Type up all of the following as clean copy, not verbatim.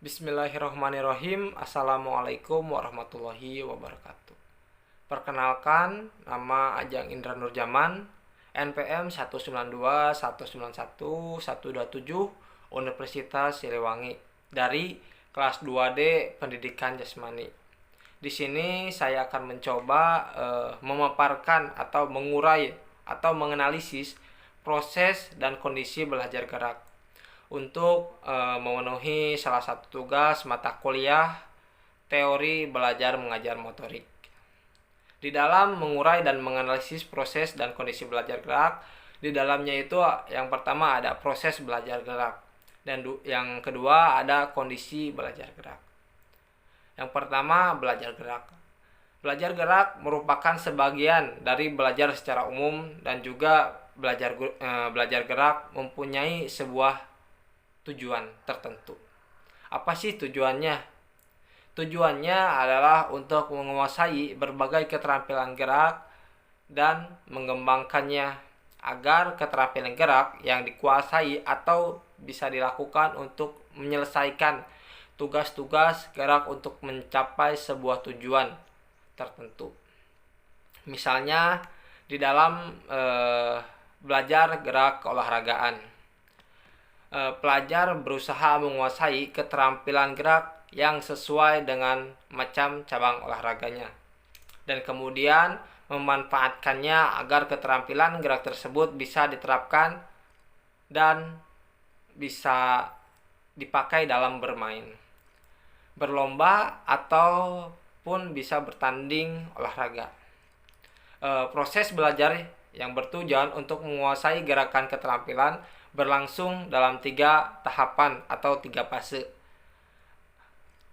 Bismillahirrahmanirrahim. Assalamualaikum warahmatullahi wabarakatuh. Perkenalkan, nama Ajang Indra Nurjaman, NPM 192191127 Universitas Siliwangi dari kelas 2D Pendidikan Jasmani. Di sini saya akan mencoba memaparkan atau mengurai atau menganalisis proses dan kondisi belajar gerak untuk memenuhi salah satu tugas mata kuliah teori belajar mengajar motorik. Di dalam mengurai dan menganalisis proses dan kondisi belajar gerak, di dalamnya itu yang pertama ada proses belajar gerak dan yang kedua ada kondisi belajar gerak. Yang pertama, belajar gerak. Belajar gerak merupakan sebagian dari belajar secara umum dan juga belajar gerak mempunyai sebuah tujuan tertentu. Apa sih tujuannya? Tujuannya adalah untuk menguasai berbagai keterampilan gerak dan mengembangkannya agar keterampilan gerak yang dikuasai atau bisa dilakukan untuk menyelesaikan tugas-tugas gerak untuk mencapai sebuah tujuan tertentu. Misalnya di dalam belajar gerak keolahragaan, pelajar berusaha menguasai keterampilan gerak yang sesuai dengan macam cabang olahraganya dan kemudian memanfaatkannya agar keterampilan gerak tersebut bisa diterapkan dan bisa dipakai dalam bermain, berlomba ataupun bisa bertanding olahraga. Proses belajar yang bertujuan untuk menguasai gerakan keterampilan berlangsung dalam 3 tahapan atau 3 fase.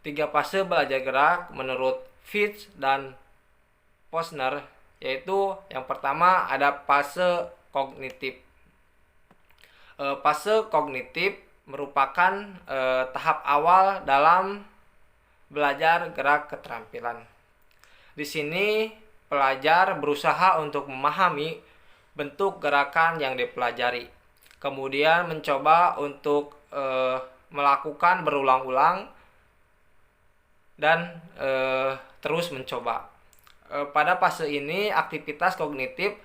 3 fase belajar gerak menurut Fitch dan Posner, yaitu yang pertama ada fase kognitif. Fase kognitif merupakan tahap awal dalam belajar gerak keterampilan. Di sini pelajar berusaha untuk memahami bentuk gerakan yang dipelajari, kemudian mencoba untuk melakukan berulang-ulang dan terus mencoba. Pada fase ini aktivitas kognitif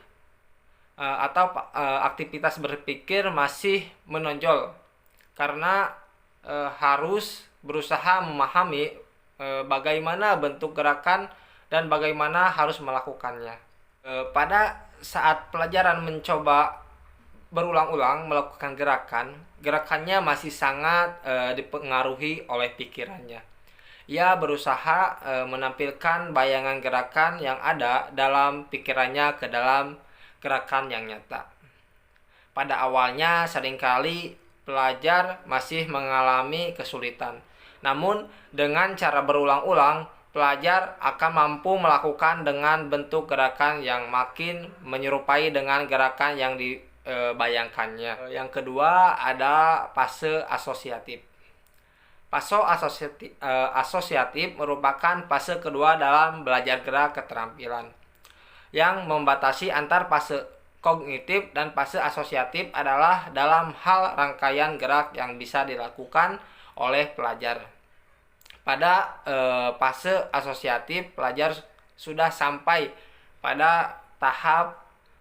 atau aktivitas berpikir masih menonjol karena harus berusaha memahami bagaimana bentuk gerakan dan bagaimana harus melakukannya. Pada saat pelajaran mencoba berulang-ulang melakukan gerakannya masih sangat dipengaruhi oleh pikirannya. Ia berusaha menampilkan bayangan gerakan yang ada dalam pikirannya ke dalam gerakan yang nyata. Pada awalnya seringkali pelajar masih mengalami kesulitan. Namun dengan cara berulang-ulang, pelajar akan mampu melakukan dengan bentuk gerakan yang makin menyerupai dengan gerakan yang bayangkannya. Yang kedua ada fase asosiatif. Fase asosiatif merupakan fase kedua dalam belajar gerak keterampilan. Yang membatasi antar fase kognitif dan fase asosiatif adalah dalam hal rangkaian gerak yang bisa dilakukan oleh pelajar. Pada fase asosiatif, pelajar sudah sampai pada tahap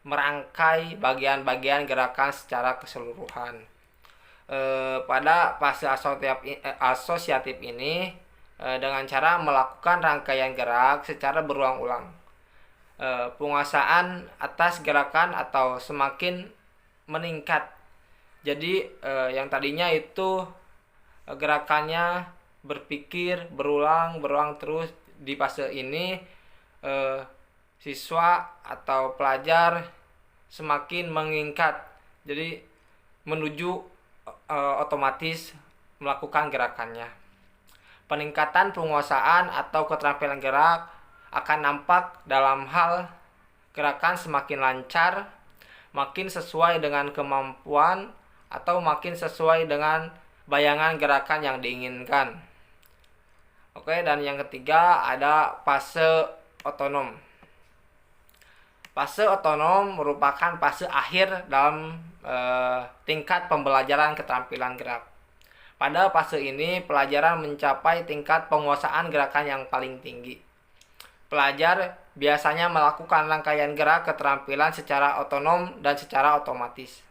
merangkai bagian-bagian gerakan secara keseluruhan. Pada fase asosiatif ini dengan cara melakukan rangkaian gerak secara berulang-ulang, penguasaan atas gerakan atau semakin meningkat. Jadi yang tadinya itu gerakannya berpikir berulang terus, di fase ini siswa atau pelajar semakin meningkat, jadi menuju otomatis melakukan gerakannya. Peningkatan penguasaan atau keterampilan gerak akan nampak dalam hal gerakan semakin lancar, makin sesuai dengan kemampuan atau makin sesuai dengan bayangan gerakan yang diinginkan. Oke, dan yang ketiga ada fase otonom. Fase otonom merupakan fase akhir dalam tingkat pembelajaran keterampilan gerak. Pada fase ini, pelajaran mencapai tingkat penguasaan gerakan yang paling tinggi. Pelajar biasanya melakukan rangkaian gerak keterampilan secara otonom dan secara otomatis.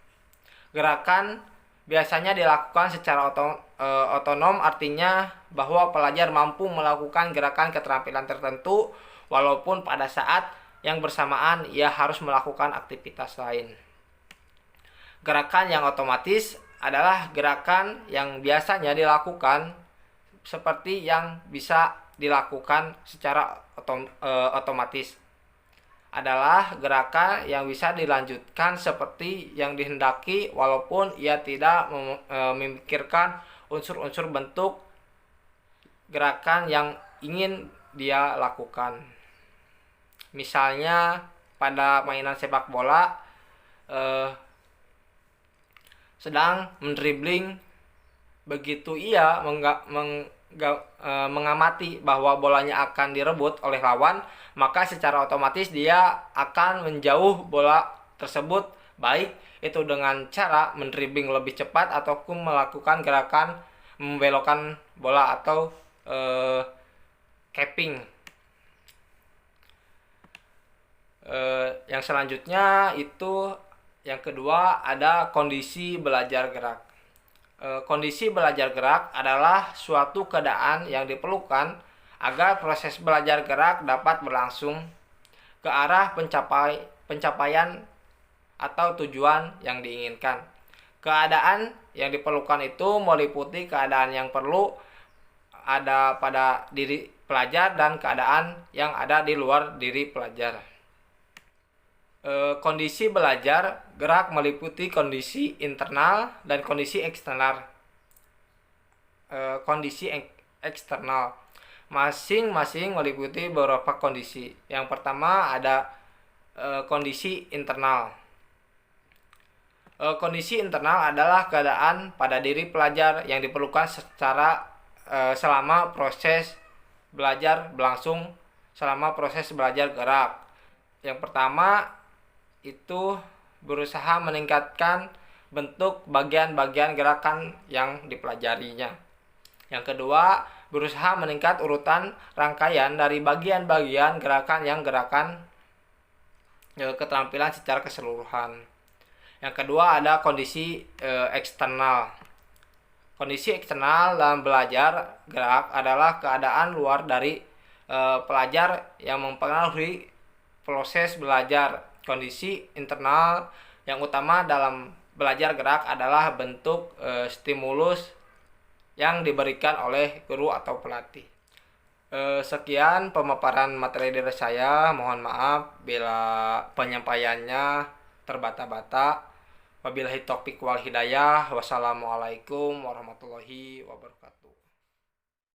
Gerakan biasanya dilakukan secara otonom, artinya bahwa pelajar mampu melakukan gerakan keterampilan tertentu walaupun pada saat yang bersamaan ia harus melakukan aktivitas lain. Gerakan yang otomatis adalah gerakan yang biasanya dilakukan seperti yang bisa dilakukan secara otomatis. Adalah gerakan yang bisa dilanjutkan seperti yang dihendaki walaupun ia tidak memikirkan unsur-unsur bentuk gerakan yang ingin dia lakukan. Misalnya pada mainan sepak bola sedang mendribling, begitu ia mengamati bahwa bolanya akan direbut oleh lawan, maka secara otomatis dia akan menjauh bola tersebut, baik itu dengan cara mendribling lebih cepat ataupun melakukan gerakan membelokkan bola atau capping. Yang selanjutnya itu yang kedua ada kondisi belajar gerak. Kondisi belajar gerak adalah suatu keadaan yang diperlukan agar proses belajar gerak dapat berlangsung ke arah pencapaian atau tujuan yang diinginkan. Keadaan yang diperlukan itu meliputi keadaan yang perlu ada pada diri pelajar dan keadaan yang ada di luar diri pelajar. Kondisi belajar gerak meliputi kondisi internal dan kondisi eksternal. Kondisi eksternal masing-masing meliputi beberapa kondisi. Yang pertama ada kondisi internal. Kondisi internal adalah keadaan pada diri pelajar yang diperlukan secara selama proses belajar berlangsung, selama proses belajar gerak. Yang pertama itu berusaha meningkatkan bentuk bagian-bagian gerakan yang dipelajarinya. Yang kedua, berusaha meningkat urutan rangkaian dari bagian-bagian gerakan keterampilan secara keseluruhan. Yang kedua ada kondisi eksternal. Kondisi eksternal dalam belajar gerak adalah keadaan luar dari pelajar yang mempengaruhi proses belajar. Kondisi internal yang utama dalam belajar gerak adalah bentuk stimulus yang diberikan oleh guru atau pelatih. Sekian pemaparan materi dari saya. Mohon maaf bila penyampaiannya terbata-bata. Wabillahi taufiq wal hidayah. Wassalamualaikum warahmatullahi wabarakatuh.